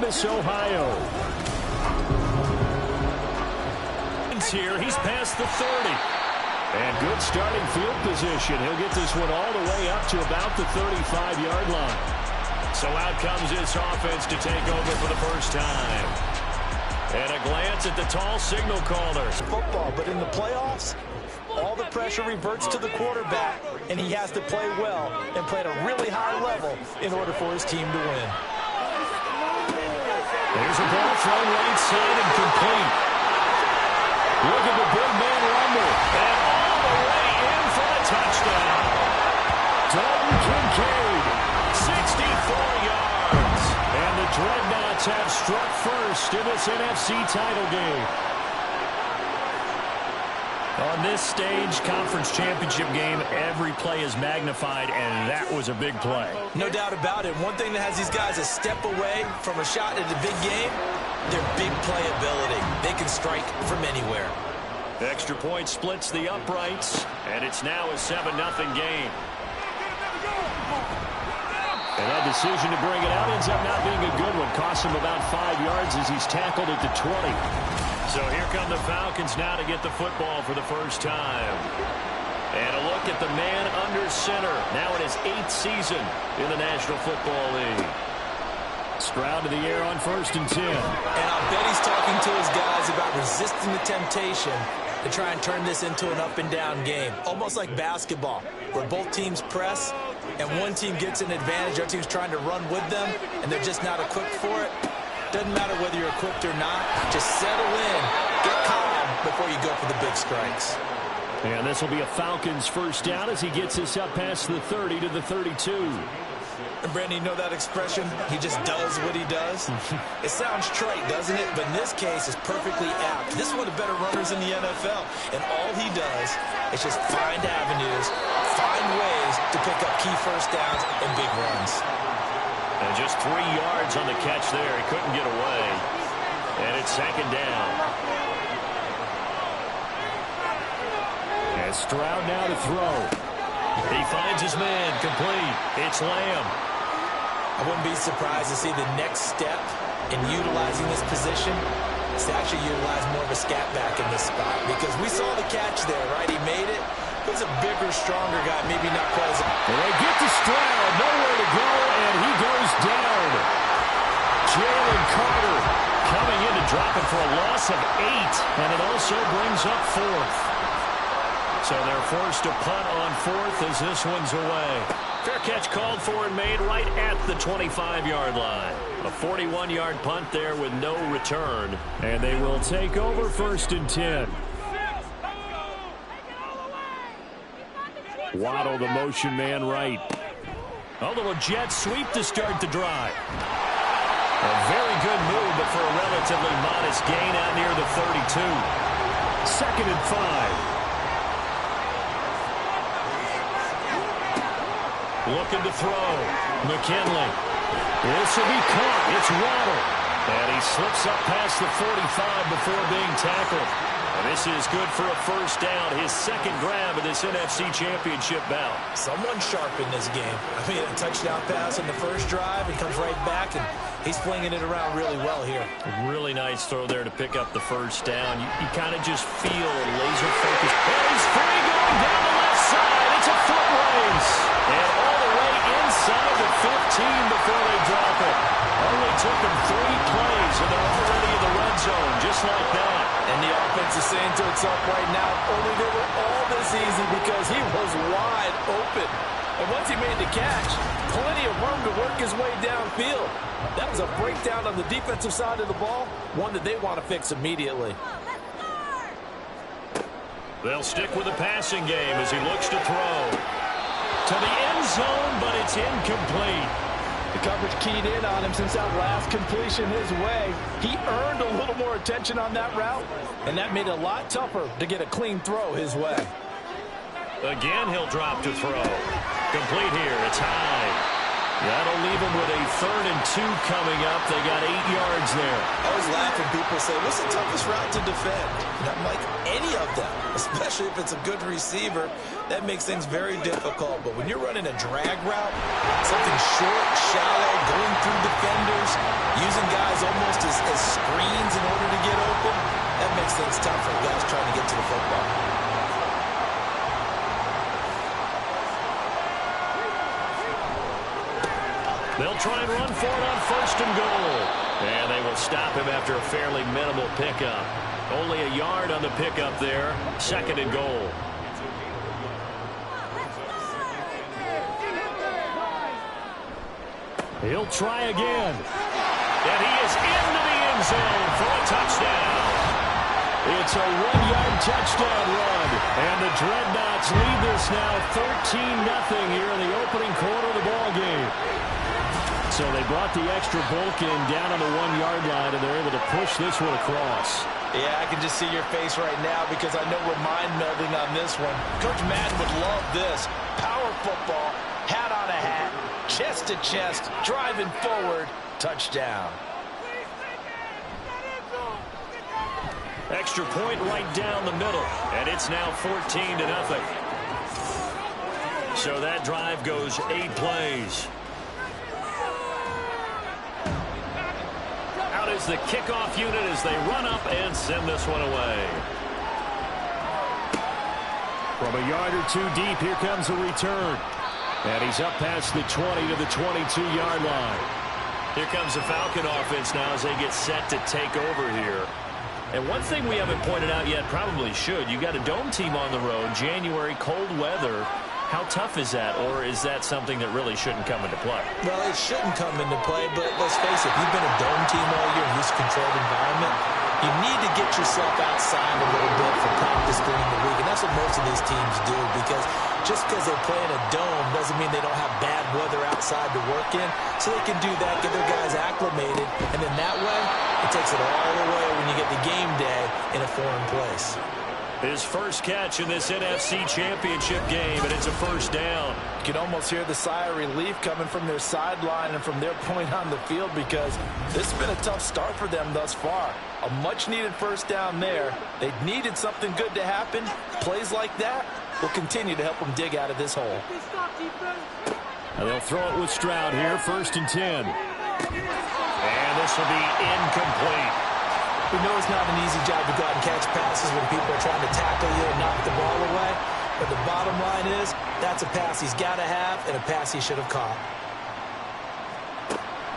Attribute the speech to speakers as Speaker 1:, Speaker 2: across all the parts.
Speaker 1: Columbus, Ohio. Here, he's past the 30. And good starting field position. He'll get this one all the way up to about the 35-yard line. So out comes this offense to take over for the first time. And a glance at the tall signal caller.
Speaker 2: Football, but in the playoffs, all the pressure reverts to the quarterback, and he has to play well and play at a really high level in order for his team to win.
Speaker 1: There's a ball thrown right side and complete. Look at the big man rumble. And all the way in for a touchdown. Dalton Kincaid, 64 yards. And the Dreadnoughts have struck first in this NFC title game. On this stage, conference championship game, every play is magnified, and that was a big play.
Speaker 2: No doubt about it. One thing that has these guys a step away from a shot at a big game, their big playability. They can strike from anywhere.
Speaker 1: Extra point splits the uprights, and it's now a 7-0 game. And that decision to bring it out ends up not being a good one. Costs him about 5 yards as he's tackled at the 20. So here come the Falcons now to get the football for the first time. And a look at the man under center, now in his 8th season in the National Football League. Stroud to the air on 1st and 10.
Speaker 2: And I'll bet he's talking to his guys about resisting the temptation to try and turn this into an up-and-down game. Almost like basketball, where both teams press, and one team gets an advantage, the other team's trying to run with them, and they're just not equipped for it. Doesn't matter whether you're equipped or not. Just settle in, get calm before you go for the big strikes.
Speaker 1: And this will be a Falcons first down as he gets this up past the 30 to the 32.
Speaker 2: And Brandon, you know that expression? He just does what he does. It sounds trite, doesn't it? But in this case, it's perfectly apt. This is one of the better runners in the NFL. And all he does is just find avenues, find ways to pick up key first downs and big runs.
Speaker 1: And just 3 yards on the catch there. He couldn't get away. And it's 2nd down. And Stroud now to throw. He finds his man, complete. It's Lamb.
Speaker 2: I wouldn't be surprised to see the next step in utilizing this position is to actually utilize more of a scat back in this spot. Because we saw the catch there, right? He made it. He's a bigger, stronger guy, maybe not quite as...
Speaker 1: Well, they get to Stroud, nowhere to go, and he goes down. Jalen Carter coming in to drop it for a loss of 8, and it also brings up 4th. So they're forced to punt on 4th as this one's away. Fair catch called for and made right at the 25-yard line. A 41-yard punt there with no return, and they will take over 1st and 10. Waddle, the motion man right. A little jet sweep to start the drive. A very good move, but for a relatively modest gain out near the 32. 2nd and 5. Looking to throw. McKinley. This will be caught. It's Waddle. And he slips up past the 45 before being tackled. And this is good for a first down. His 2nd grab of this NFC Championship bout.
Speaker 2: Someone sharp in this game. I mean, a touchdown pass on the first drive. He comes right back, and he's flinging it around really well here.
Speaker 1: A really nice throw there to pick up the first down. You kind of just feel a laser focus. And he's free going down the left side. It's a foot race. And all the way inside the 15 before they drop it. Only took them 3 plays, and they're already in the red zone, just like that.
Speaker 2: And the offense is saying to itself right now, only they were all this easy because he was wide open. And once he made the catch, plenty of room to work his way downfield. That was a breakdown on the defensive side of the ball, one that they want to fix immediately.
Speaker 1: They'll stick with the passing game as he looks to throw. To the end zone, but it's incomplete.
Speaker 2: The coverage keyed in on him since that last completion his way. He earned a little more attention on that route, and that made it a lot tougher to get a clean throw his way.
Speaker 1: Again, he'll drop to throw. Complete here. It's high. That'll leave them with a 3rd and 2 coming up. They got 8 yards there.
Speaker 2: I always laugh when people say, what's the toughest route to defend? And I'm like, any of them, especially if it's a good receiver. That makes things very difficult. But when you're running a drag route, something short, shallow, going through defenders, using guys almost as screens in order to get open, that makes things tough for guys trying to get to the football.
Speaker 1: They'll try and run for it on 1st and goal. And they will stop him after a fairly minimal pickup. Only a yard on the pickup there. 2nd and goal. He'll try again. And he is into the end zone for a touchdown. It's a 1-yard touchdown run. And the Dreadnoughts lead this now 13-0 here in the opening quarter of the ballgame. So they brought the extra bulk in down on the 1-yard line, and they're able to push this one across.
Speaker 2: Yeah, I can just see your face right now because I know we're mind-melding on this one. Coach Madden would love this. Power football, hat on a hat, chest to chest, driving forward, touchdown.
Speaker 1: Extra point right down the middle, and it's now 14-0. So that drive goes 8 plays. Out is the kickoff unit as they run up and send this one away. From a yard or 2 deep, here comes a return. And he's up past the 20 to the 22-yard line. Here comes the Falcon offense now as they get set to take over here. And one thing we haven't pointed out yet, probably should, you got a dome team on the road, January, cold weather. How tough is that, or is that something that really shouldn't come into play?
Speaker 2: Well, it shouldn't come into play, but let's face it, you've been a dome team all year in this controlled environment. You need to get yourself outside a little bit for practice during the week, and that's what most of these teams do, because just because they play in a dome doesn't mean they don't have bad weather outside to work in, so they can do that, get their guys acclimated, and then that way, it takes it all the way when you get the game day in a foreign place.
Speaker 1: His first catch in this NFC Championship game, and it's a 1st down.
Speaker 2: You can almost hear the sigh of relief coming from their sideline and from their point on the field because this has been a tough start for them thus far. A much-needed 1st down there. They needed something good to happen. Plays like that will continue to help them dig out of this hole.
Speaker 1: And they'll throw it with Stroud here, 1st and 10. And this will be incomplete.
Speaker 2: We know it's not an easy job to go out and catch passes when people are trying to tackle you and knock the ball away. But the bottom line is, that's a pass he's got to have and a pass he should have caught.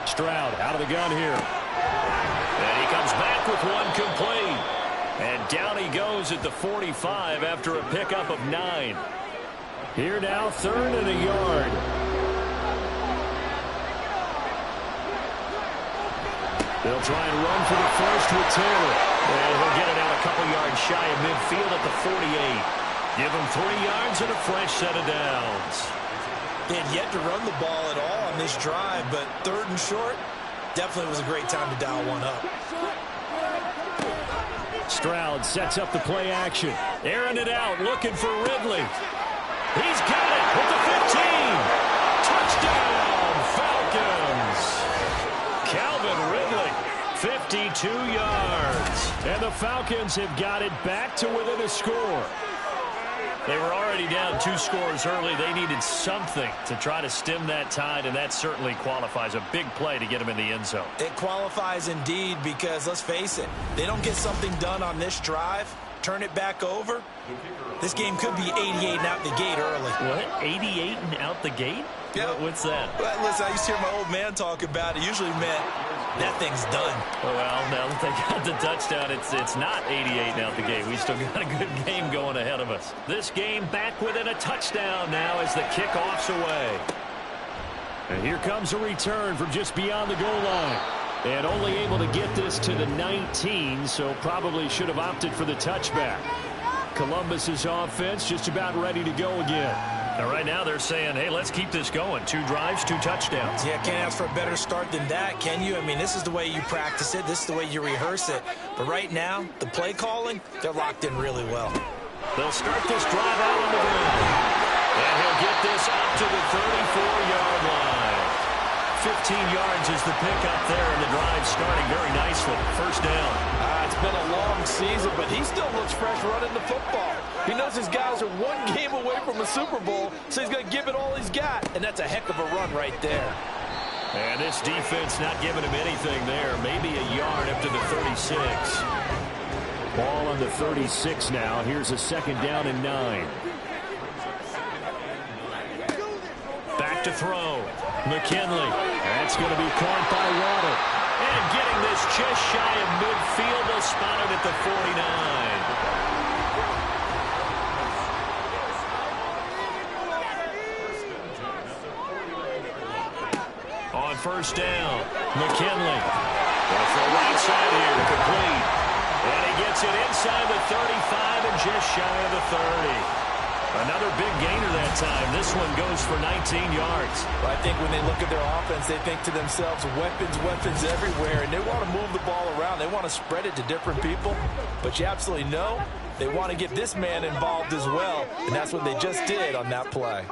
Speaker 1: Stroud out of the gun here. And he comes back with one complete. And down he goes at the 45 after a pickup of 9. Here now, 3rd and a yard. They'll try and run for the first with Taylor. And he'll get it out a couple yards shy of midfield at the 48. Give him 3 yards and a fresh set of downs.
Speaker 2: They had yet to run the ball at all on this drive, but 3rd and short, definitely was a great time to dial one up.
Speaker 1: Stroud sets up the play action. Airing it out, looking for Ridley. He's got it with the 15. Touchdown, Falcons. Calvin Ridley, 52 yards. And the Falcons have got it back to within a score. They were already down 2 scores early. They needed something to try to stem that tide, and that certainly qualifies. A big play to get them in the end zone.
Speaker 2: It qualifies indeed because, let's face it, they don't get something done on this drive, turn it back over, this game could be 88 and out the gate early.
Speaker 1: What? 88 and out the gate?
Speaker 2: Yeah.
Speaker 1: What's that?
Speaker 2: Well, listen, I used to hear my old man talk about it. Usually meant that thing's done.
Speaker 1: Well, now that they got the touchdown, it's not 88 and out the gate. We still got a good game going ahead of us. This game back within a touchdown now as the kickoff's away. And here comes a return from just beyond the goal line. And only able to get this to the 19, so probably should have opted for the touchback. Columbus's offense just about ready to go again. And right now they're saying, hey, let's keep this going. 2 drives, 2 touchdowns.
Speaker 2: Yeah, can't ask for a better start than that, can you? I mean, this is the way you practice it. This is the way you rehearse it. But right now, the play calling, they're locked in really well.
Speaker 1: They'll start this drive out on the ground. And he'll get this up to the 34-yard line. 15 yards is the pickup there, and the drive starting very nicely. First down.
Speaker 2: It's been a long season, but he still looks fresh running the football. He knows his guys are one game away from a Super Bowl, so he's going to give it all he's got, and that's a heck of a run right there.
Speaker 1: And this defense not giving him anything there. Maybe a yard up to the 36. Ball on the 36 now. Here's a second down and 9. Back to throw. McKinley. That's going to be caught by Waddle. And getting this just shy of midfield. They'll spot it at the 49. On first down, McKinley. Off the right side here, complete. And he gets it inside the 35 and just shy of the 30. Another big gainer that time. This one goes for 19 yards.
Speaker 2: I think when they look at their offense, they think to themselves, weapons, weapons everywhere, and they want to move the ball around. They want to spread it to different people. But you absolutely know they want to get this man involved as well, and that's what they just did on that play.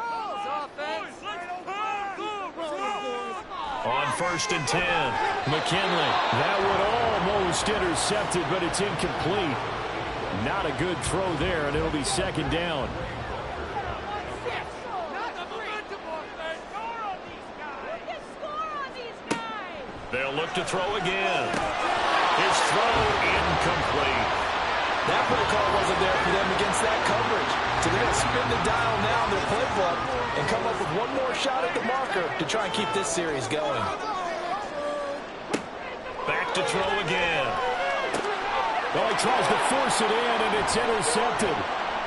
Speaker 1: On first and 10, McKinley. That one almost intercepted, but it's incomplete. Not a good throw there, and it'll be second down. They'll look to throw again. His throw incomplete.
Speaker 2: That play call wasn't there for them against that coverage. So they're going to spin the dial now in their playbook and come up with one more shot at the marker to try and keep this series going.
Speaker 1: Back to throw again. Oh, he tries to force it in, and it's intercepted.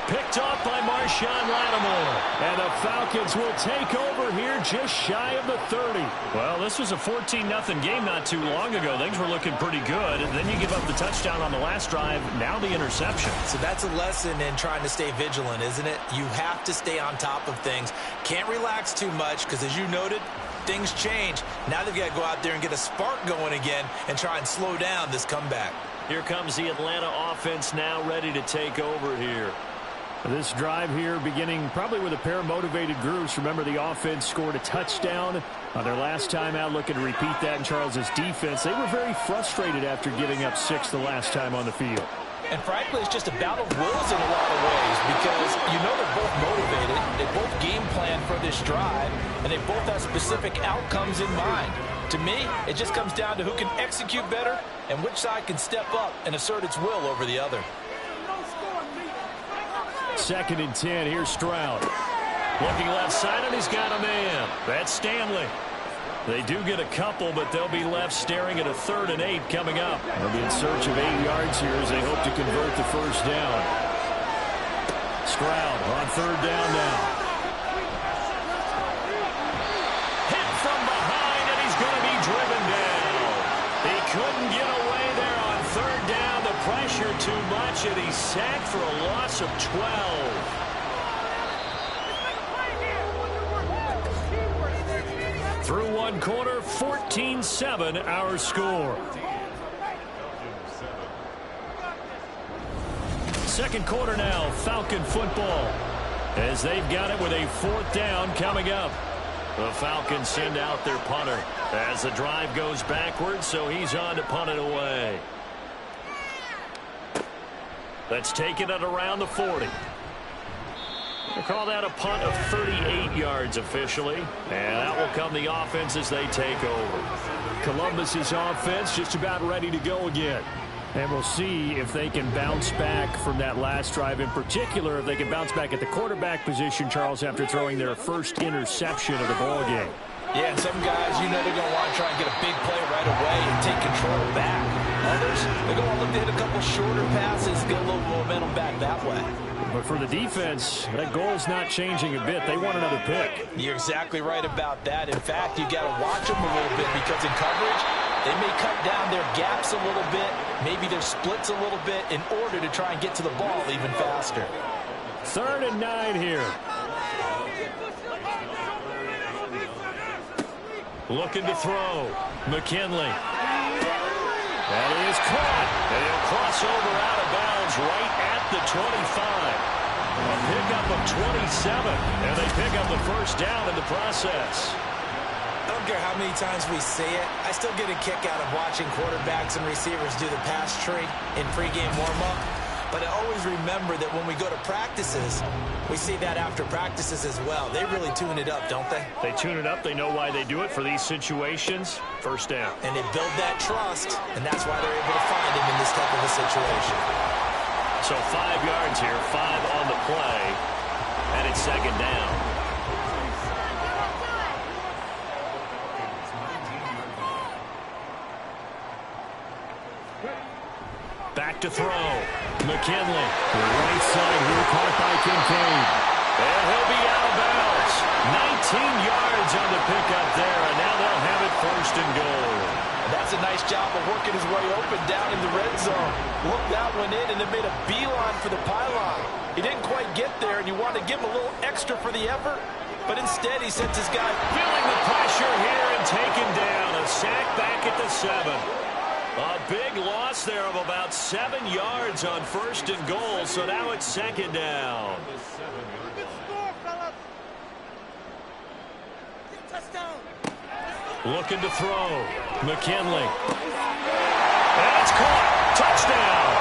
Speaker 1: Picked off by Marshawn Lattimore. And the Falcons will take over here just shy of the 30. Well, this was a 14-0 game not too long ago. Things were looking pretty good. And then you give up the touchdown on the last drive. Now the interception.
Speaker 2: So that's a lesson in trying to stay vigilant, isn't it? You have to stay on top of things. Can't relax too much because, as you noted, things change. Now they've got to go out there and get a spark going again and try and slow down this comeback.
Speaker 1: Here comes the Atlanta offense now ready to take over here. This drive here beginning probably with a pair of motivated groups. Remember, the offense scored a touchdown on their last time out, looking to repeat that in Charles's defense. They were very frustrated after giving up 6 the last time on the field.
Speaker 2: And frankly, it's just a battle of wills in a lot of ways because you know they're both motivated. They both game plan for this drive, and they both have specific outcomes in mind. To me, it just comes down to who can execute better and which side can step up and assert its will over the other.
Speaker 1: Second and 10, here's Stroud. Looking left side, and he's got a man. That's Stanley. They do get a couple, but they'll be left staring at a 3rd and 8 coming up. They'll be in search of 8 yards here as they hope to convert the first down. Stroud on 3rd down now. Hit from behind, and he's going to be driven down. He couldn't get away there on 3rd down. The pressure too much, and he's sacked for a loss of 12. Through one quarter, 14-7 our score. Second quarter now, Falcon football. As they've got it with a 4th down coming up. The Falcons send out their punter as the drive goes backwards, so he's on to punt it away. Let's take it at around the 40. We'll call that a punt of 38 yards officially. And that will come the offense as they take over. Columbus's offense just about ready to go again. And we'll see if they can bounce back from that last drive. In particular, if they can bounce back at the quarterback position, Charles, after throwing their first interception of the ball game.
Speaker 2: Yeah, and some guys, you know they're going to want to try and get a big play right away and take control back. Others, they're going to look to hit a couple shorter passes, get a little momentum back that way.
Speaker 1: But for the defense, that goal's not changing a bit. They want another pick.
Speaker 2: You're exactly right about that. In fact, you got to watch them a little bit because in coverage, they may cut down their gaps a little bit, maybe their splits a little bit in order to try and get to the ball even faster.
Speaker 1: 3rd and 9 here. Looking to throw. McKinley. That is caught. And he'll cross over out of bounds right at the 25. A pickup of 27. And they pick up the first down in the process.
Speaker 2: don't care how many times we say it, I still get a kick out of watching quarterbacks and receivers do the pass tree in pregame warm-up. But I always remember that when we go to practices, we see that after practices as well. They really tune it up, don't they?
Speaker 1: They tune it up. They know why they do it for these situations. First down.
Speaker 2: And they build that trust, and that's why they're able to find him in this type of a situation.
Speaker 1: So 5 yards here, 5 on the play, and it's second down. Back to throw. McKinley. The right side here, caught by Kincaid. And he'll be out of bounds. 19 yards on the pickup there, and now they'll have it first and goal.
Speaker 2: That's a nice job of working his way open down in the red zone. Looked that one in and then made a beeline for the pylon. He didn't quite get there, and you want to give him a little extra for the effort, but instead he sends his guy.
Speaker 1: Feeling the pressure here and taken down. A sack back at the 7. A big loss there of about 7 yards on first and goal, so now it's second down. Looking to throw. McKinley. And it's caught. Touchdown.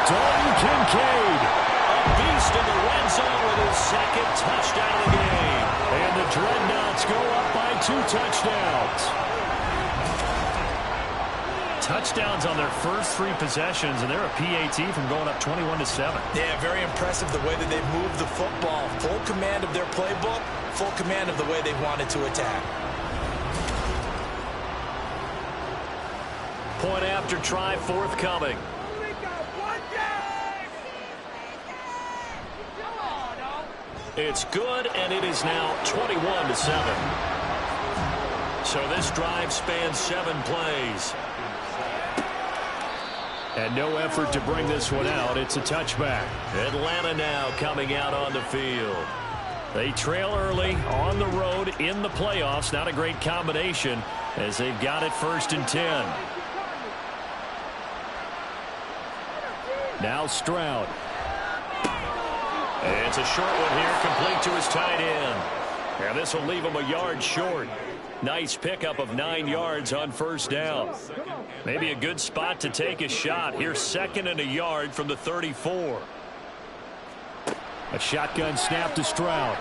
Speaker 1: Dalton Kincaid. A beast in the red zone with his second touchdown of the game. And the Dreadnoughts go up by 2 touchdowns. Touchdowns on their first 3 possessions, and they're a PAT from going up 21-7.
Speaker 2: Yeah, very impressive the way that they've moved the football. Full command of their playbook, full command of the way they wanted to attack.
Speaker 1: Point after try forthcoming. It's good, and it is now 21-7. So this drive spans 7 plays. And no effort to bring this one out. It's a touchback. Atlanta now coming out on the field. They trail early on the road in the playoffs. Not a great combination as they've got it first and 10. Now Stroud. And it's a short one here, complete to his tight end. And this will leave him a yard short. Nice pickup of 9 yards on first down. Maybe a good spot to take a shot. Here's second and a yard from the 34. A shotgun snap to Stroud.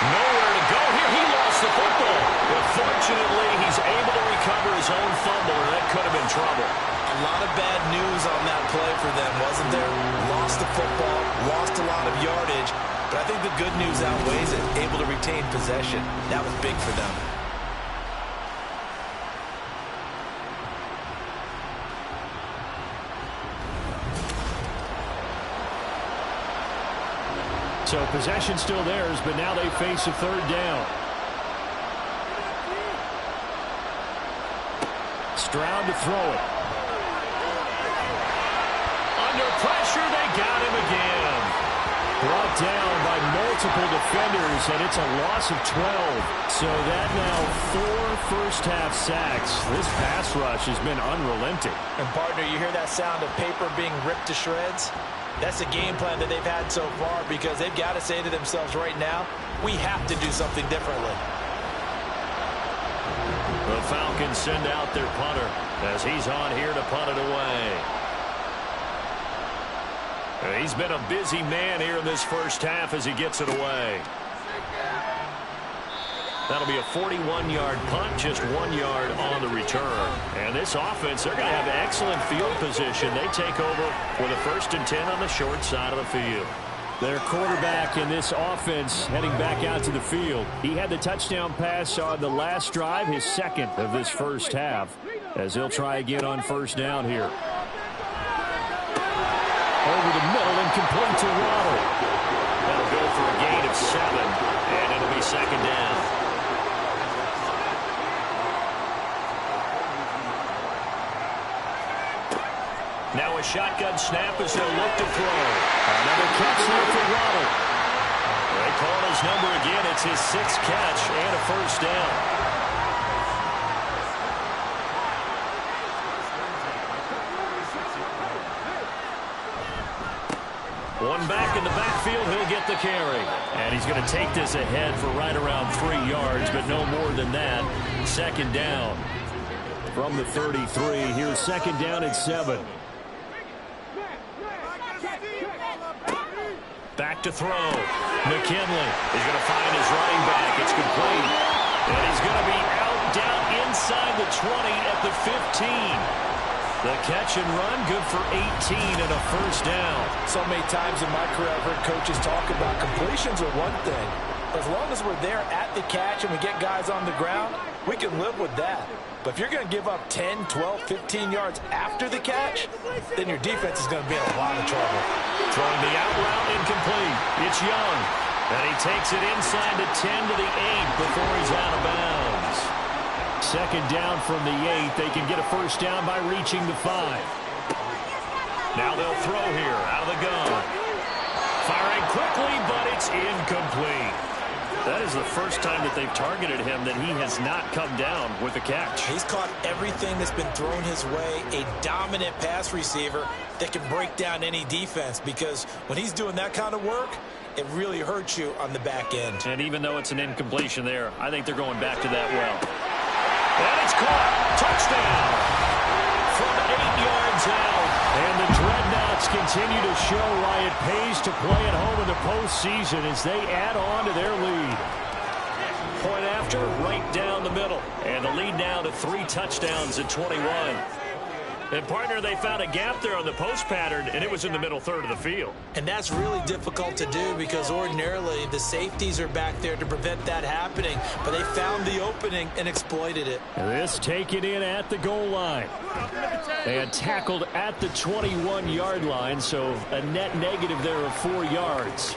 Speaker 1: Nowhere to go here. He lost the football. But fortunately, he's able to recover his own fumble, or that could have been trouble.
Speaker 2: A lot of bad news on that play for them, wasn't there? Lost the football, lost a lot of yardage, but I think the good news outweighs it. Able to retain possession. That was big for them.
Speaker 1: So possession still theirs, but now they face a third down. Stroud to throw it. Under pressure, they got him again. Brought down by multiple defenders, and it's a loss of 12. So that now 4 first-half sacks. This pass rush has been unrelenting.
Speaker 2: And, partner, you hear that sound of paper being ripped to shreds? That's a game plan that they've had so far because they've got to say to themselves right now, we have to do something differently.
Speaker 1: The Falcons send out their punter as he's on here to punt it away. He's been a busy man here in this first half as he gets it away. That'll be a 41-yard punt, just 1 yard on the return. And this offense, they're going to have excellent field position. They take over with a 1st and 10 on the short side of the field. Their quarterback in this offense heading back out to the field. He had the touchdown pass on the last drive, his second of this first half, as he'll try again on first down here. Over the middle and complete to Waddle. That'll go for a gain of 7, and it'll be second down. Now a shotgun snap as they'll look to throw. Another catch there for Waddle. They call his number again. It's his 6th catch and a first down. One back in the backfield, he'll get the carry. And he's going to take this ahead for right around 3 yards, but no more than that. Second down from the 33. Here's second down at 7. Back to throw. McKinley is going to find his running back. It's complete. And he's going to be out down inside the 20 at the 15. The catch and run, good for 18 and a first down.
Speaker 2: So many times in my career, I've heard coaches talk about completions are one thing. As long as we're there at the catch and we get guys on the ground, we can live with that. But if you're going to give up 10, 12, 15 yards after the catch, then your defense is going to be in a lot of trouble.
Speaker 1: Throwing the out route incomplete. It's Young. And he takes it inside the 10 to the 8 before he's out of bounds. Second down from the 8. They can get a first down by reaching the 5. Now they'll throw here out of the gun. Firing quickly, but it's incomplete. That is the first time that they've targeted him that he has not come down with a catch.
Speaker 2: He's caught everything that's been thrown his way. A dominant pass receiver that can break down any defense, because when he's doing that kind of work, it really hurts you on the back end.
Speaker 1: And even though it's an incompletion there, I think they're going back to that well. And it's caught. Touchdown. From 8 yards out. And the Dreadnoughts continue to show why it pays to play at home in the postseason as they add on to their lead. Point after, right down the middle. And the lead now to 3 touchdowns at 21. And, partner, they found a gap there on the post pattern, and it was in the middle third of the field.
Speaker 2: And that's really difficult to do because ordinarily the safeties are back there to prevent that happening. But they found the opening and exploited it.
Speaker 1: And this taken in at the goal line. And tackled at the 21-yard line, so a net negative there of 4 yards.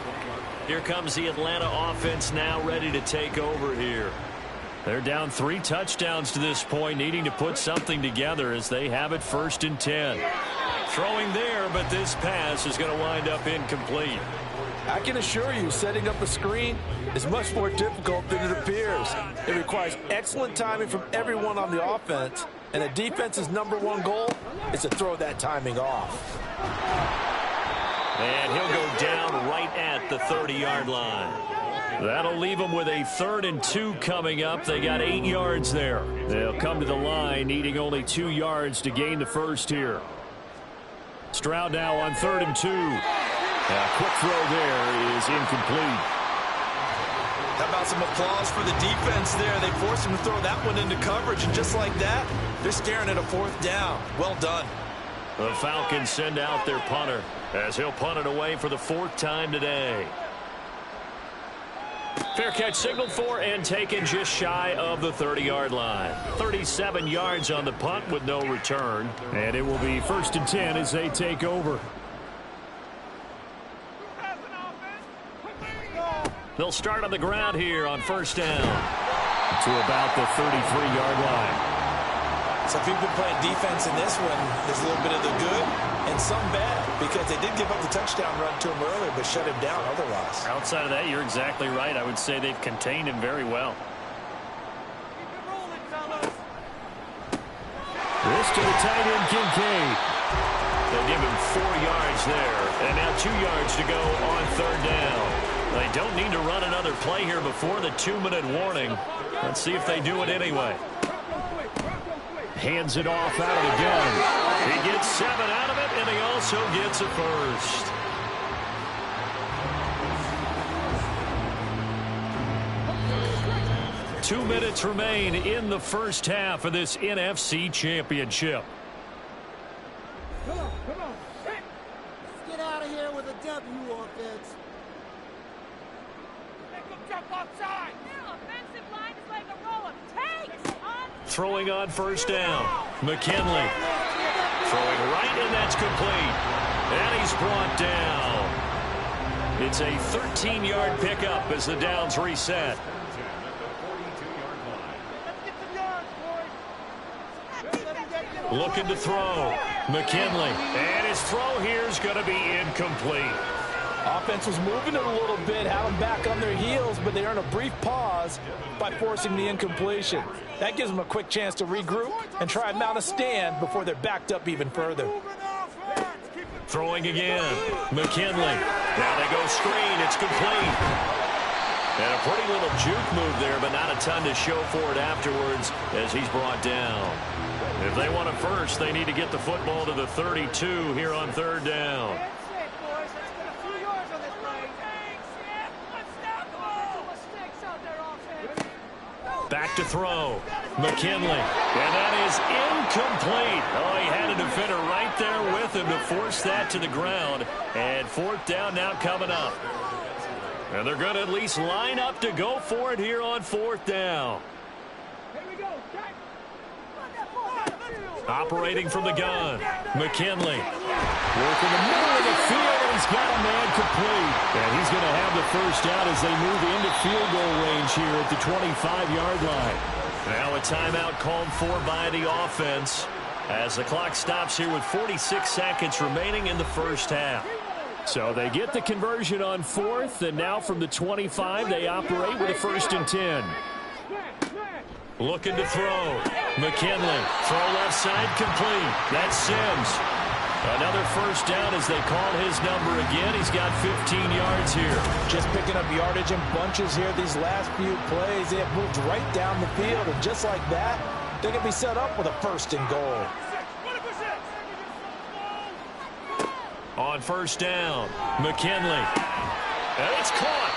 Speaker 1: Here comes the Atlanta offense now ready to take over here. They're down 3 touchdowns to this point, needing to put something together as they have it 1st and 10. Throwing there, but this pass is going to wind up incomplete.
Speaker 2: I can assure you, setting up a screen is much more difficult than it appears. It requires excellent timing from everyone on the offense, and a defense's #1 goal is to throw that timing off.
Speaker 1: And he'll go down right at the 30-yard line. That'll leave them with a 3rd and 2 coming up. They got 8 yards there. They'll come to the line, needing only 2 yards to gain the first here. Stroud now on 3rd and 2. A quick throw there is incomplete.
Speaker 2: How about some applause for the defense there? They forced him to throw that one into coverage, and just like that, they're staring at a 4th down. Well done.
Speaker 1: The Falcons send out their punter as he'll punt it away for the 4th time today. Fair catch signaled for and taken just shy of the 30-yard line. 37 yards on the punt with no return. And it will be 1st and 10 as they take over. They'll start on the ground here on 1st down to about the 33-yard line.
Speaker 2: So if you've been playing defense in this one, there's a little bit of the good and some bad, because they did give up the touchdown run to him earlier, but shut him down otherwise.
Speaker 1: Outside of that, you're exactly right. I would say they've contained him very well. This to the tight end, Kincaid. They give him 4 yards there, and now 2 yards to go on 3rd down. They don't need to run another play here before the 2-minute warning. Let's see if they do it anyway. Hands it off out of the gun. He gets 7 out of it, and he also gets a first. Two minutes remain in the first half of this NFC Championship.
Speaker 3: Come on. Let's get out of here with a W, offense. Make them jump offside.
Speaker 4: Their offensive line is like a row of tanks.
Speaker 1: Throwing on 1st down. McKinley. Throwing right, and that's complete. And he's brought down. It's a 13-yard pickup as the downs reset. Looking to throw. McKinley. And his throw here is going to be incomplete.
Speaker 2: Offense was moving it a little bit, had them back on their heels, but they earn a brief pause by forcing the incompletion. That gives them a quick chance to regroup and try and mount a stand before they're backed up even further.
Speaker 1: Throwing again. McKinley. Now they go screen. It's complete. And a pretty little juke move there, but not a ton to show for it afterwards as he's brought down. If they want a first, they need to get the football to the 32 here on third down. Back to throw. McKinley. And that is incomplete. Oh, he had a defender right there with him to force that to the ground. And fourth down now coming up. And they're going to at least line up to go for it here on fourth down. Operating from the gun. McKinley. Work in the middle of the field, and he's got a man complete. And he's going to have the first down as they move into field goal range here at the 25-yard line. Now a timeout called for by the offense as the clock stops here with 46 seconds remaining in the first half. So they get the conversion on fourth, and now from the 25, they operate with a 1st and 10. Looking to throw. McKinley. Throw left side complete. That's Sims. Another first down as they call his number again. He's got 15 yards here.
Speaker 2: Just picking up yardage in bunches here these last few plays. They have moved right down the field, and just like that, they're going to be set up with a 1st and goal.
Speaker 1: On first down, McKinley. And it's caught.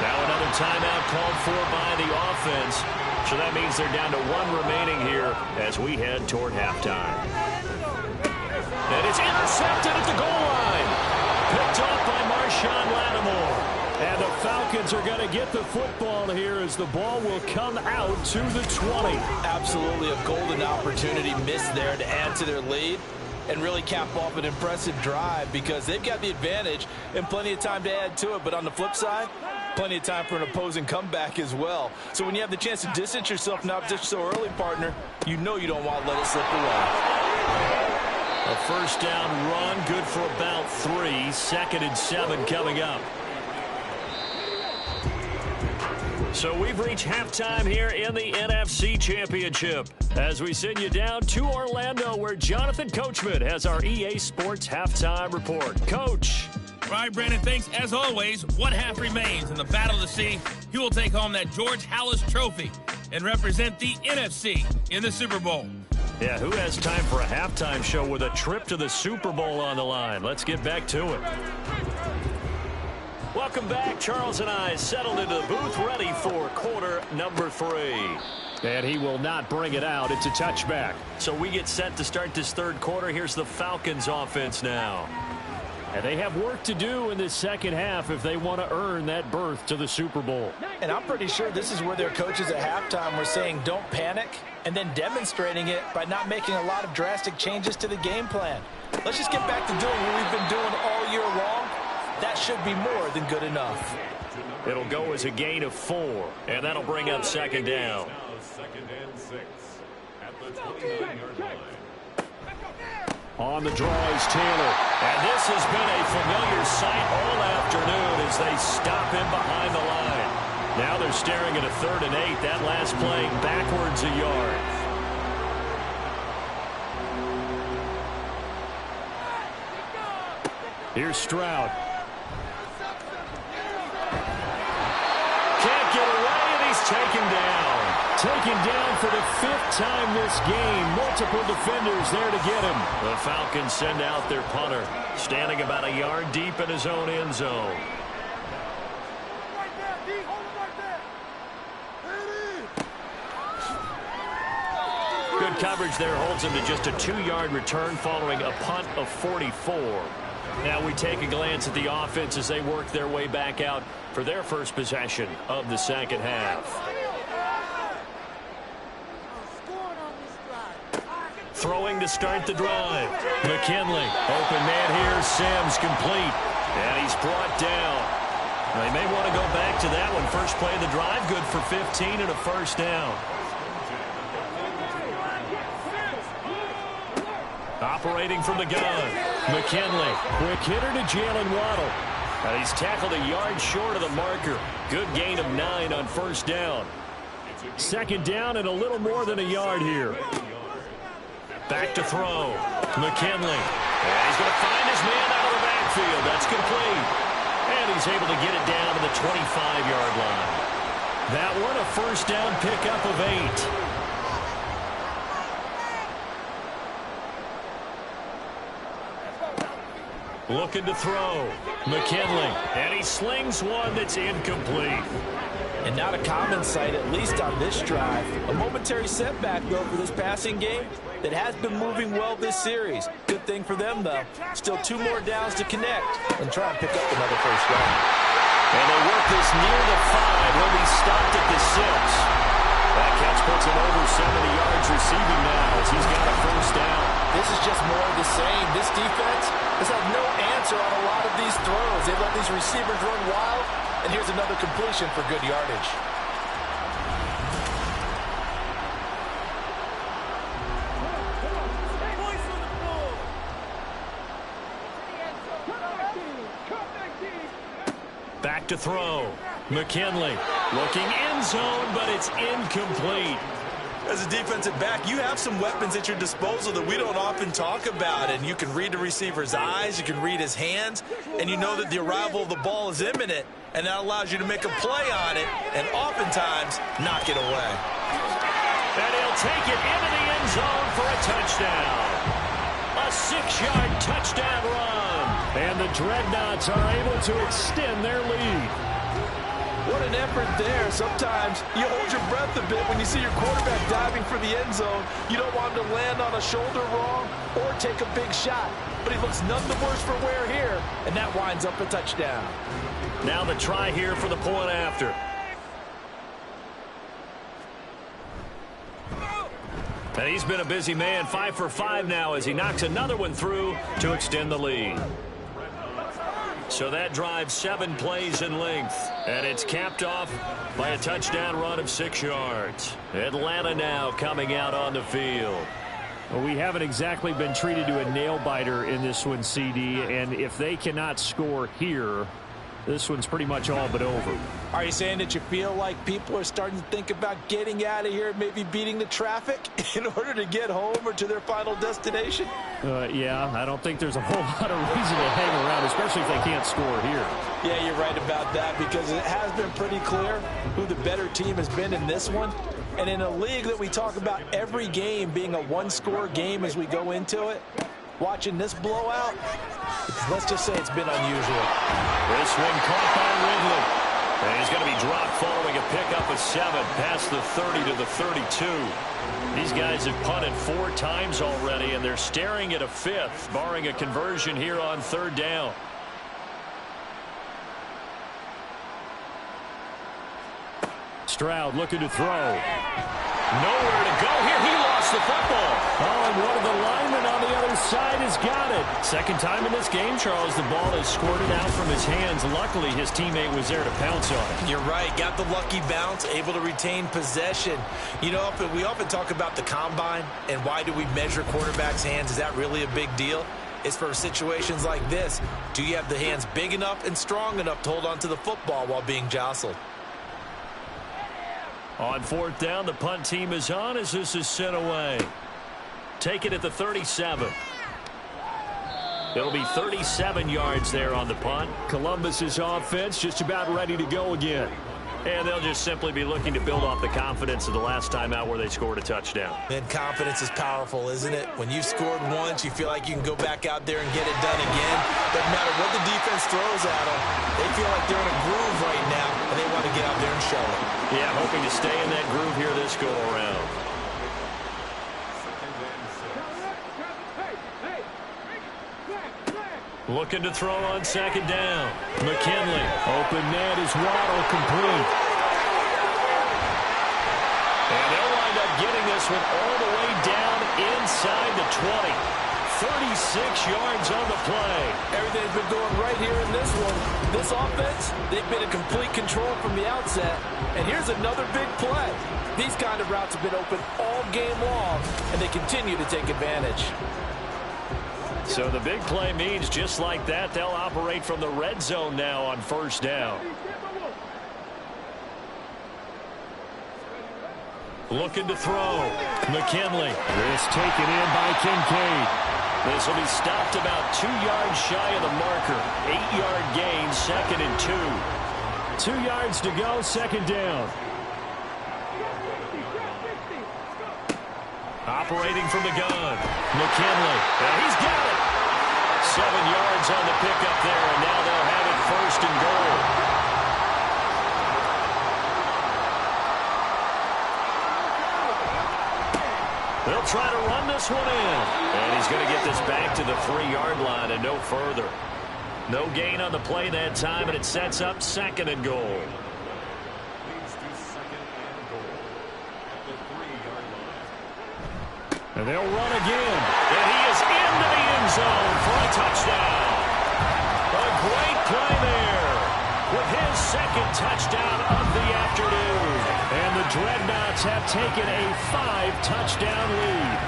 Speaker 1: Now another timeout called for by the offense. So that means they're down to 1 remaining here as we head toward halftime. And it's intercepted at the goal line. Picked off by Marshawn Lattimore. And the Falcons are going to get the football here as the ball will come out to the 20.
Speaker 2: Absolutely a golden opportunity missed there to add to their lead and really cap off an impressive drive because they've got the advantage and plenty of time to add to it. But on the flip side, plenty of time for an opposing comeback as well. So when you have the chance to distance yourself from opposition so early, partner, you know you don't want to let it slip away.
Speaker 1: A first down run, good for about 3. 2nd and 7 coming up. So we've reached halftime here in the NFC Championship as we send you down to Orlando where Jonathan Coachman has our EA Sports Halftime Report. Coach.
Speaker 5: All right, Brandon, thanks. As always, one half remains in the Battle of the Sea. He will take home that George Halas Trophy and represent the NFC in the Super Bowl.
Speaker 1: Yeah, who has time for a halftime show with a trip to the Super Bowl on the line? Let's get back to it. Welcome back. Charles and I settled into the booth ready for quarter number 3. And he will not bring it out. It's a touchback. So we get set to start this third quarter. Here's the Falcons offense now. And they have work to do in this second half if they want to earn that berth to the Super Bowl.
Speaker 2: And I'm pretty sure this is where their coaches at halftime were saying don't panic and then demonstrating it by not making a lot of drastic changes to the game plan. Let's just get back to doing what we've been doing all year long. That should be more than good enough.
Speaker 1: It'll go as a gain of 4, and that'll bring up 2nd down.
Speaker 6: 2nd and 6 at the 29-yard line.
Speaker 1: On the draw is Taylor. And this has been a familiar sight all afternoon as they stop him behind the line. Now they're staring at a 3rd and 8. That last play backwards a yard. Here's Stroud. Can't get away, and he's taken down. Taken down for the 5th time this game. Multiple defenders there to get him. The Falcons send out their punter, standing about a yard deep in his own end zone. Good coverage there holds him to just a 2-yard return following a punt of 44. Now we take a glance at the offense as they work their way back out for their first possession of the second half. Throwing to start the drive. McKinley, open man here, Sims complete. And he's brought down. They may want to go back to that one. First play of the drive, good for 15 and a first down. Operating from the gun. McKinley, quick hitter to Jalen Waddle. And he's tackled a yard short of the marker. Good gain of 9 on first down. 2nd down and a little more than a yard here. Back to throw. McKinley. And he's going to find his man out of the backfield. That's complete. And he's able to get it down to the 25-yard line. That one a first down pickup of 8. Looking to throw. McKinley. And he slings one that's incomplete.
Speaker 2: And not a common sight, at least on this drive. A momentary setback, though, for this passing game that has been moving well this series. Good thing for them, though. Still 2 more downs to connect and try and pick up another first down.
Speaker 1: And they work this near the 5. He'll be stopped at the 6. That catch puts him over 70 yards receiving now as he's got a first down.
Speaker 2: This is just more of the same. This defense has had no answer on a lot of these throws. They let these receivers run wild, and here's another completion for good yardage.
Speaker 1: Back to throw. McKinley looking end zone, but it's incomplete.
Speaker 2: As a defensive back, you have some weapons at your disposal that we don't often talk about, and you can read the receiver's eyes, you can read his hands, and you know that the arrival of the ball is imminent, and that allows you to make a play on it and oftentimes knock it away.
Speaker 1: And he'll take it into the end zone for a touchdown. A 6-yard touchdown run. And the Dreadnoughts are able to extend their lead.
Speaker 2: What an effort there. Sometimes you hold your breath a bit when you see your quarterback diving for the end zone. You don't want him to land on a shoulder wrong or take a big shot. But he looks none the worse for wear here, and that winds up a touchdown.
Speaker 1: Now the try here for the point after. And he's been a busy man, 5 for 5 now as he knocks another one through to extend the lead. So that drives 7 plays in length, and it's capped off by a touchdown run of 6 yards. Atlanta now coming out on the field.
Speaker 7: Well, we haven't exactly been treated to a nail-biter in this one, CD, and if they cannot score here, this one's pretty much all but over.
Speaker 2: Are you saying that you feel like people are starting to think about getting out of here, maybe beating the traffic in order to get home or to their final destination?
Speaker 7: Yeah, I don't think there's a whole lot of reason to hang around, especially if they can't score here.
Speaker 2: Yeah, you're right about that because it has been pretty clear who the better team has been in this one. And in a league that we talk about every game being a one-score game as we go into it, watching this blowout, let's just say it's been unusual.
Speaker 1: This one caught by Ridley. And he's going to be dropped following a pickup of 7 past the 30 to the 32. These guys have punted 4 times already, and they're staring at a 5th, barring a conversion here on 3rd down.
Speaker 7: Stroud looking to throw.
Speaker 1: Nowhere to go here. He lost the football.
Speaker 7: Oh, and one of the linemen on the other side has got it.
Speaker 1: Second time in this game, Charles, the ball has squirted out from his hands. Luckily, his teammate was there to pounce on it.
Speaker 2: You're right. Got the lucky bounce, able to retain possession. You know, we often talk about the combine and why do we measure quarterbacks' hands. Is that really a big deal? It's for situations like this. Do you have the hands big enough and strong enough to hold on to the football while being jostled?
Speaker 1: On 4th down, the punt team is on as this is sent away. Take it at the 37. It'll be 37 yards there on the punt.
Speaker 7: Columbus's offense just about ready to go again.
Speaker 1: And they'll just simply be looking to build off the confidence of the last time out where they scored a touchdown.
Speaker 2: And confidence is powerful, isn't it? When you've scored once, you feel like you can go back out there and get it done again. Doesn't matter what the defense throws at them. They feel like they're in a groove right now, and they want to get out there and show it.
Speaker 1: Yeah, hoping to stay in that groove here this go-around. Looking to throw on 2nd down. McKinley.
Speaker 7: Open net is Waddle complete.
Speaker 1: And they'll wind up getting this one all the way down inside the 20. 36 yards on the play.
Speaker 2: Everything's been going right here in this one. This offense, they've been in complete control from the outset. And here's another big play. These kind of routes have been open all game long, and they continue to take advantage.
Speaker 1: So the big play means just like that, they'll operate from the red zone now on 1st down. Looking to throw. McKinley.
Speaker 7: This taken in by Kincaid. This will be stopped about 2 yards shy of the marker. 8-yard gain, 2nd and 2. 2 yards to go, 2nd down. Operating from the gun, McKinley, and he's got it. 7 yards on the pickup there, and now they'll have it 1st and goal. They'll try to run this one in, and he's going to get this back to the 3-yard line and no further. No gain on the play that time, and it sets up 2nd and goal. And they'll run again. And he is into the end zone for a touchdown. A great play there with his 2nd touchdown of the afternoon. And the Dreadnoughts have taken a 5-touchdown lead.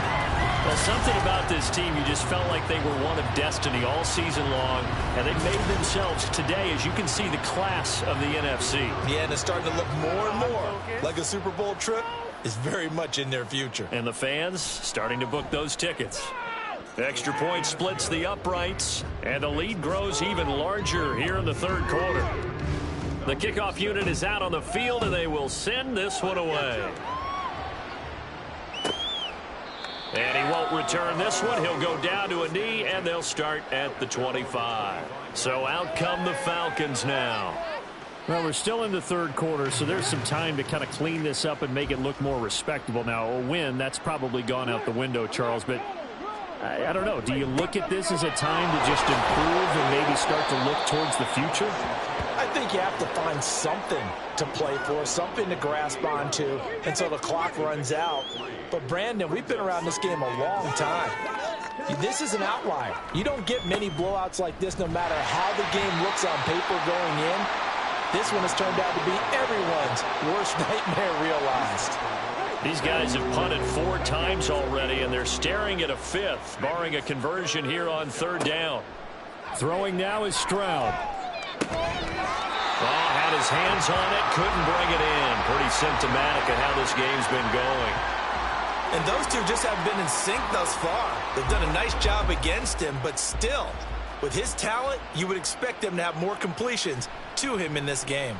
Speaker 7: Well, something about this team, you just felt like they were one of destiny all season long, and they made themselves today, as you can see, the class of the NFC.
Speaker 2: Yeah, and it's starting to look more and more like a Super Bowl trip is very much in their future.
Speaker 7: And the fans starting to book those tickets. Extra point splits the uprights, and the lead grows even larger here in the 3rd quarter. The kickoff unit is out on the field, and they will send this one away. And he won't return this one. He'll go down to a knee, and they'll start at the 25. So out come the Falcons now. Well, we're still in the 3rd quarter, so there's some time to kind of clean this up and make it look more respectable. Now, a win, that's probably gone out the window, Charles, but I don't know. Do you look at this as a time to just improve and maybe start to look towards the future?
Speaker 2: I think you have to find something to play for, something to grasp onto until the clock runs out. But, Brandon, we've been around this game a long time. This is an outlier. You don't get many blowouts like this no matter how the game looks on paper going in. This one has turned out to be everyone's worst nightmare realized.
Speaker 7: These guys have punted 4 times already, and they're staring at a 5th, barring a conversion here on 3rd down. Throwing now is Stroud. Oh, had his hands on it, couldn't bring it in. Pretty symptomatic of how this game's been going.
Speaker 2: And those two just haven't been in sync thus far. They've done a nice job against him, but still, with his talent, you would expect them to have more completions to him in this game.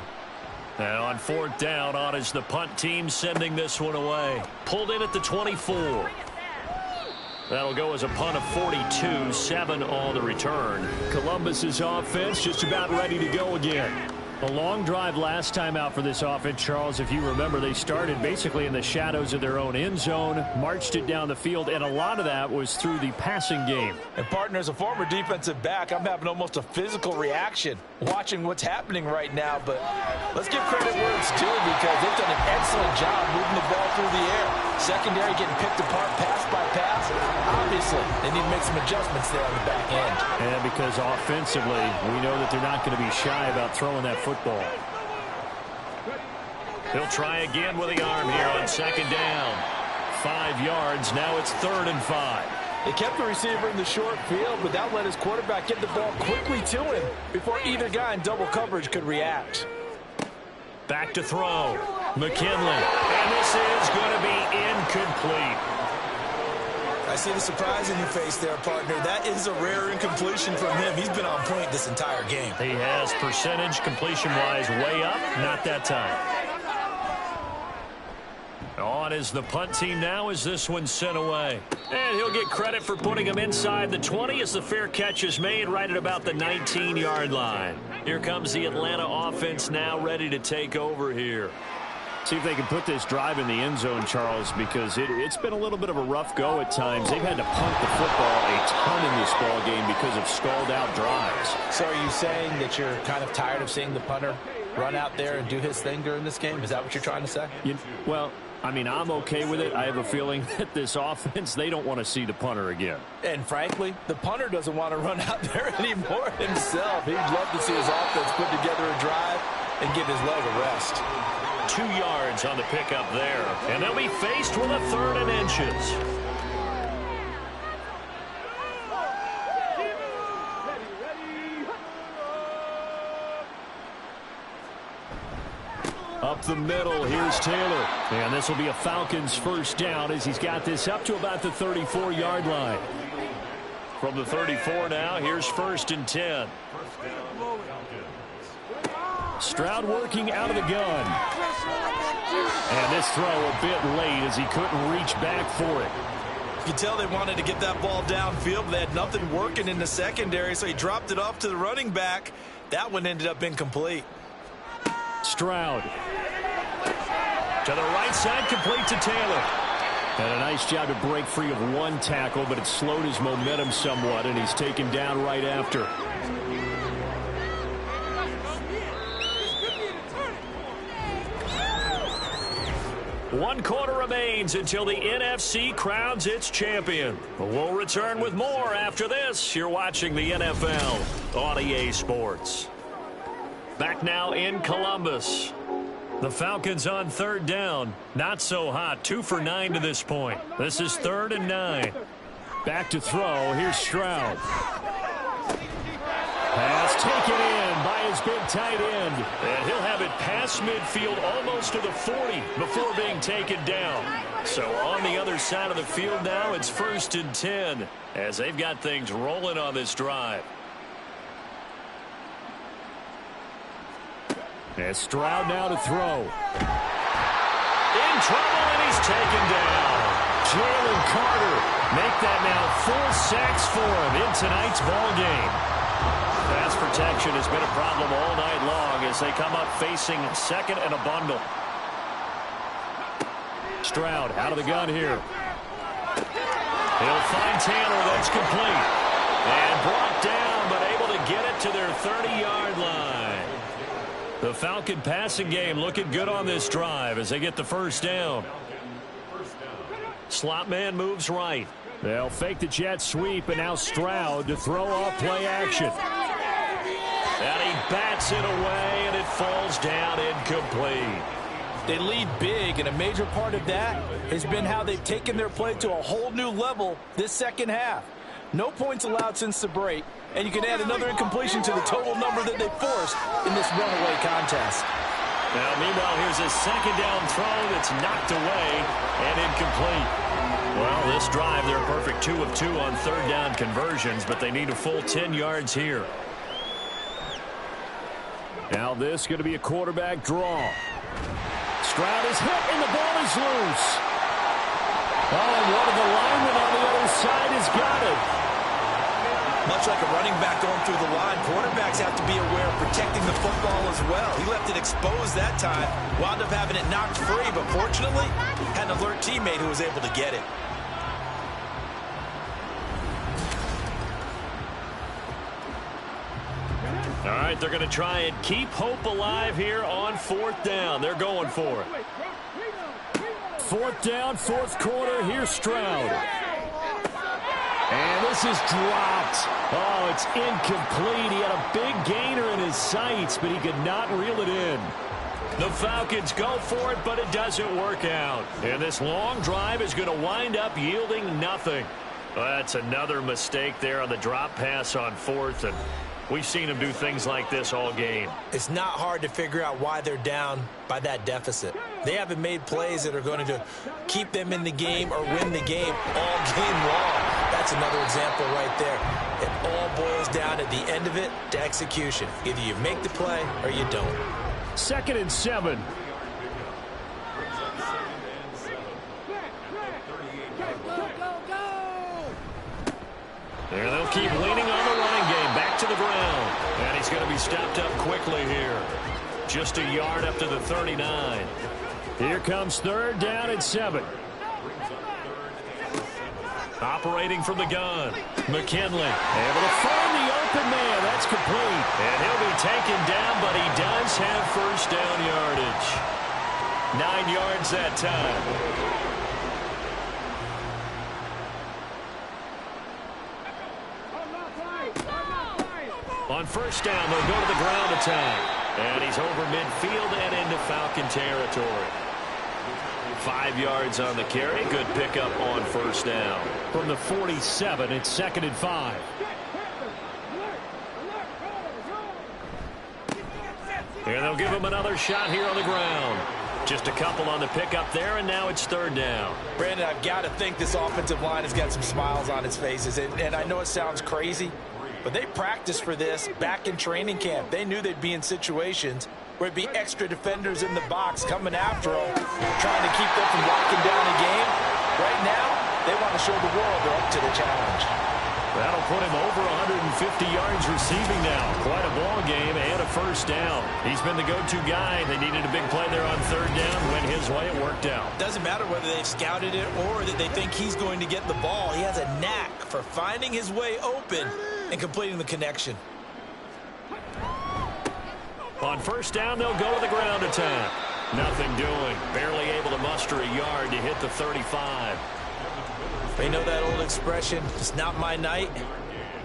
Speaker 7: Now on 4th down, on is the punt team sending this one away. Pulled in at the 24. That'll go as a punt of 42, 7 on the return. Columbus's offense just about ready to go again. A long drive last time out for this offense, Charles. If you remember, they started basically in the shadows of their own end zone, marched it down the field, and a lot of that was through the passing game.
Speaker 2: And, partner, as a former defensive back, I'm having almost a physical reaction watching what's happening right now. But let's give credit where it's due because they've done an excellent job moving the ball through the air. Secondary getting picked apart pass by pass. Obviously, they need to make some adjustments there on the back end.
Speaker 7: And because offensively, we know that they're not going to be shy about throwing that football. He'll try again with the arm here on 2nd down. 5 yards. Now it's 3rd and 5.
Speaker 2: They kept the receiver in the short field, but that let his quarterback get the ball quickly to him before either guy in double coverage could react.
Speaker 7: Back to throw. McKinley. And this is going to be incomplete.
Speaker 2: I see the surprise in your face there, partner. That is a rare incompletion from him. He's been on point this entire game.
Speaker 7: He has percentage completion-wise way up. Not that time. On is the punt team now as this one's sent away. And he'll get credit for putting him inside the 20 as the fair catch is made right at about the 19-yard line. Here comes the Atlanta offense now ready to take over here. See if they can put this drive in the end zone, Charles, because it's been a little bit of a rough go at times. They've had to punt the football a ton in this ball game because of stalled-out drives.
Speaker 2: So are you saying that you're kind of tired of seeing the punter run out there and do his thing during this game? Is that what you're trying to say?
Speaker 7: Well, I mean, I'm okay with it. I have a feeling that this offense, they don't want to see the punter again.
Speaker 2: And frankly, the punter doesn't want to run out there anymore himself. He'd love to see his offense put together a drive and give his leg a rest.
Speaker 7: 2 yards on the pickup there. And they'll be faced with a 3rd and inches. Up the middle, here's Taylor. And this will be a Falcons 1st down as he's got this up to about the 34-yard line. From the 34 now, here's 1st and 10.
Speaker 1: Stroud working out of the gun. And this throw a bit late as he couldn't reach back for it.
Speaker 2: You can tell they wanted to get that ball downfield, but they had nothing working in the secondary, so he dropped it off to the running back. That one ended up incomplete.
Speaker 1: Stroud. To the right side, complete to Taylor. And a nice job to break free of one tackle, but it slowed his momentum somewhat, and he's taken down right after.
Speaker 7: One quarter remains until the NFC crowns its champion. We'll return with more after this. You're watching the NFL on EA Sports. Back now in Columbus. The Falcons on 3rd down. Not so hot. 2 for 9 to this point. This is 3rd and 9.
Speaker 1: Back to throw. Here's Stroud. Pass taken in by his big tight end.
Speaker 7: And he'll have it past midfield almost to the 40 before being taken down. So on the other side of the field now, it's 1st and 10 as they've got things rolling on this drive.
Speaker 1: And Stroud now to throw.
Speaker 7: In trouble, and he's taken down.
Speaker 1: Jalen Carter make that now 4 sacks for him in tonight's ball game.
Speaker 7: Pass protection has been a problem all night long as they come up facing 2nd and a bundle.
Speaker 1: Stroud out of the gun here.
Speaker 7: He'll find Taylor. That's complete. And brought down, but able to get it to their 30-yard line. The Falcon passing game looking good on this drive as they get the 1st down. Slot man moves right.
Speaker 1: They'll fake the jet sweep, and now Stroud to throw off play action.
Speaker 7: And he bats it away, and it falls down incomplete.
Speaker 2: They lead big, and a major part of that has been how they've taken their play to a whole new level this second half. No points allowed since the break, and you can add another incompletion to the total number that they forced in this runaway contest.
Speaker 7: Now, meanwhile, here's a 2nd down throw that's knocked away and incomplete. Well, this drive, they're a perfect 2 of 2 on 3rd down conversions, but they need a full 10 yards here.
Speaker 1: Now this is going to be a quarterback draw. Stroud is hit, and the ball is loose. Oh, and one of the linemen on the other side has got it.
Speaker 2: Much like a running back going through the line, quarterbacks have to be aware of protecting the football as well. He left it exposed that time, wound up having it knocked free, but fortunately, had an alert teammate who was able to get it.
Speaker 7: All right, they're going to try and keep hope alive here on 4th down. They're going for it.
Speaker 1: 4th down, 4th quarter. Here's Stroud. And this is dropped. Oh, it's incomplete. He had a big gainer in his sights, but he could not reel it in.
Speaker 7: The Falcons go for it, but it doesn't work out. And this long drive is going to wind up yielding nothing. Well, that's another mistake there on the drop pass on 4th, and we've seen them do things like this all game.
Speaker 2: It's not hard to figure out why they're down by that deficit. They haven't made plays that are going to keep them in the game or win the game all game long. That's another example right there. It all boils down at the end of it to execution. Either you make the play or you don't.
Speaker 1: 2nd and 7.
Speaker 7: And they'll keep leaning on the running game. Back to the ground. And he's going to be stepped up quickly here. Just a yard up to the 39.
Speaker 1: Here comes 3rd down and 7.
Speaker 7: Operating from the gun. McKinley
Speaker 1: able to find the open man. That's complete.
Speaker 7: And he'll be taken down, but he does have 1st down yardage. 9 yards that time. On 1st down, they'll go to the ground attack. And he's over midfield and into Falcon territory. 5 yards on the carry. Good pickup on 1st down.
Speaker 1: From the 47, it's 2nd and 5.
Speaker 7: And they'll give him another shot here on the ground. Just a couple on the pickup there, and now it's third down.
Speaker 2: Brandon, I've got to think this offensive line has got some smiles on its faces. And I know it sounds crazy, but they practiced for this back in training camp. They knew they'd be in situations where it'd be extra defenders in the box coming after them, trying to keep them from locking down a game. Right now, they want to show the world they're up to the challenge.
Speaker 7: That'll put him over 150 yards receiving now. Quite a ball game and a first down. He's been the go-to guy. They needed a big play there on third down. Went his way. It worked out.
Speaker 2: Doesn't matter whether they've scouted it or that they think he's going to get the ball. He has a knack for finding his way open and completing the connection.
Speaker 7: On first down, they'll go to the ground attack. Nothing doing. Barely able to muster a yard to hit the 35.
Speaker 2: They know that old expression, it's not my night.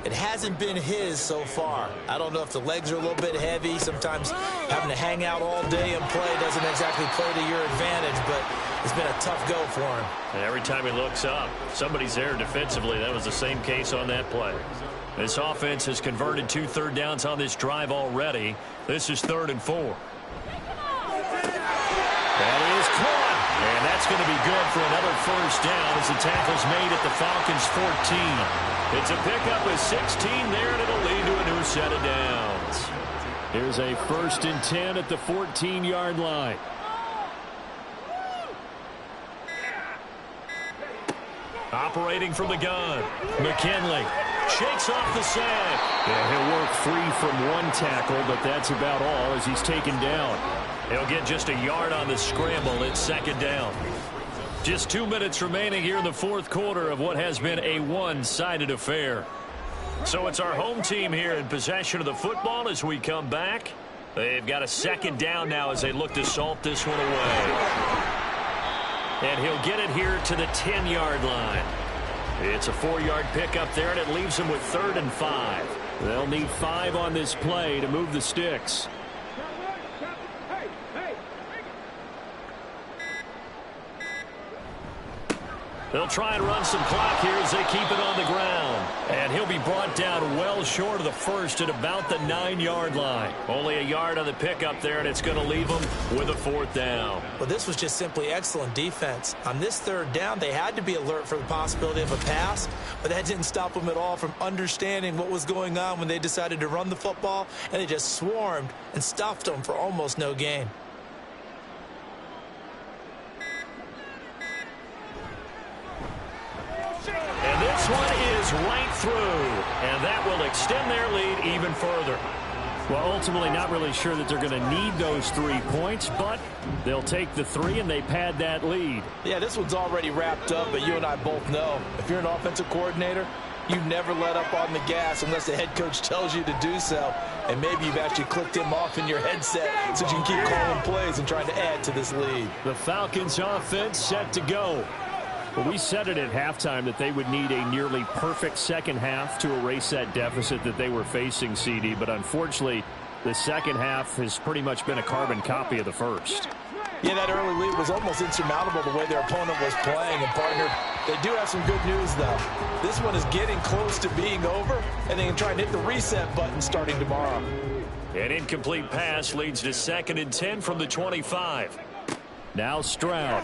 Speaker 2: It hasn't been his so far. I don't know if the legs are a little bit heavy. Sometimes having to hang out all day and play doesn't exactly play to your advantage, but it's been a tough go for him.
Speaker 7: And every time he looks up, somebody's there defensively. That was the same case on that play. This offense has converted 2 third downs on this drive already. This is 3rd and 4. That is caught. And that's going to be good for another first down as the tackle's made at the Falcons' 14. It's a pickup of 16 there, and it'll lead to a new set of downs. Here's a 1st and 10 at the 14-yard line. Operating from the gun, McKinley shakes off the sack. Yeah, he'll work free from one tackle, but that's about all as he's taken down. He'll get just a yard on the scramble. It's 2nd down. Just 2 minutes remaining here in the 4th quarter of what has been a one-sided affair. So it's our home team here in possession of the football as we come back. They've got a 2nd down now as they look to salt this one away. And he'll get it here to the 10-yard line. It's a 4-yard pickup there, and it leaves him with 3rd and 5. They'll need 5 on this play to move the sticks. They'll try and run some clock here as they keep it on the ground. And he'll be brought down well short of the first at about the 9-yard line. Only a yard on the pickup there, and it's going to leave them with a 4th down.
Speaker 2: Well, this was just simply excellent defense. On this 3rd down, they had to be alert for the possibility of a pass, but that didn't stop them at all from understanding what was going on when they decided to run the football, and they just swarmed and stuffed them for almost no gain.
Speaker 7: And this one is right through, and that will extend their lead even further. Well, ultimately not really sure that they're going to need those 3 points, but they'll take the 3 and they pad that lead.
Speaker 2: Yeah, this one's already wrapped up, but you and I both know if you're an offensive coordinator, you never let up on the gas unless the head coach tells you to do so. And maybe you've actually clicked him off in your headset so you can keep calling plays and trying to add to this lead.
Speaker 7: The Falcons offense set to go. Well, we said it at halftime that they would need a nearly perfect second half to erase that deficit that they were facing, CD. But unfortunately, the second half has pretty much been a carbon copy of the first.
Speaker 2: Yeah, that early lead was almost insurmountable the way their opponent was playing. And, partner, they do have some good news, though. This one is getting close to being over, and they can try and hit the reset button starting tomorrow.
Speaker 7: An incomplete pass leads to 2nd and 10 from the 25. Now Stroud.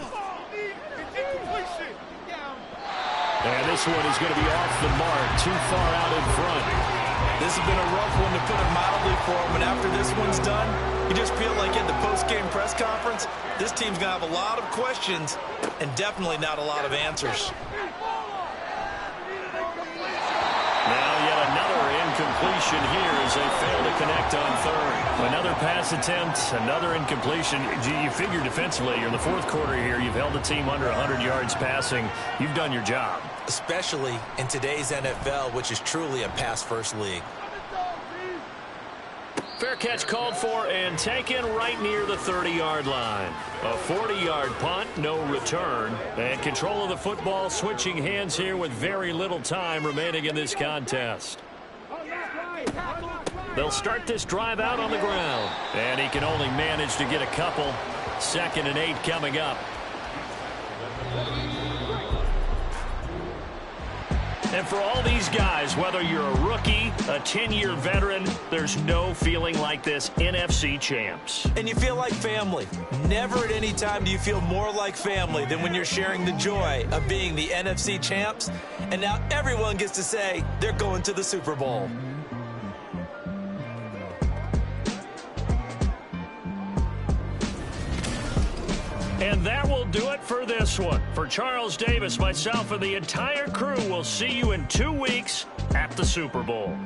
Speaker 7: And this one is going to be off the mark, too far out in front.
Speaker 2: This has been a rough one, to put it mildly, for him. And after this one's done, you just feel like at the post-game press conference, this team's going to have a lot of questions and definitely not a lot of answers.
Speaker 7: Now yet another incompletion here as they fail to connect on 3rd. Another pass attempt, another incompletion. You figure defensively, you're in the 4th quarter here. You've held the team under 100 yards passing. You've done your job.
Speaker 2: Especially in today's NFL, which is truly a pass-first league.
Speaker 7: Fair catch called for and taken right near the 30-yard line. A 40-yard punt, no return. And control of the football switching hands here with very little time remaining in this contest. They'll start this drive out on the ground. And he can only manage to get a couple. 2nd and 8 coming up. And for all these guys, whether you're a rookie, a 10-year veteran, there's no feeling like this NFC champs.
Speaker 2: And you feel like family. Never at any time do you feel more like family than when you're sharing the joy of being the NFC champs. And now everyone gets to say they're going to the Super Bowl.
Speaker 7: And that will do it for this one. For Charles Davis, myself, and the entire crew, we'll see you in 2 weeks at the Super Bowl.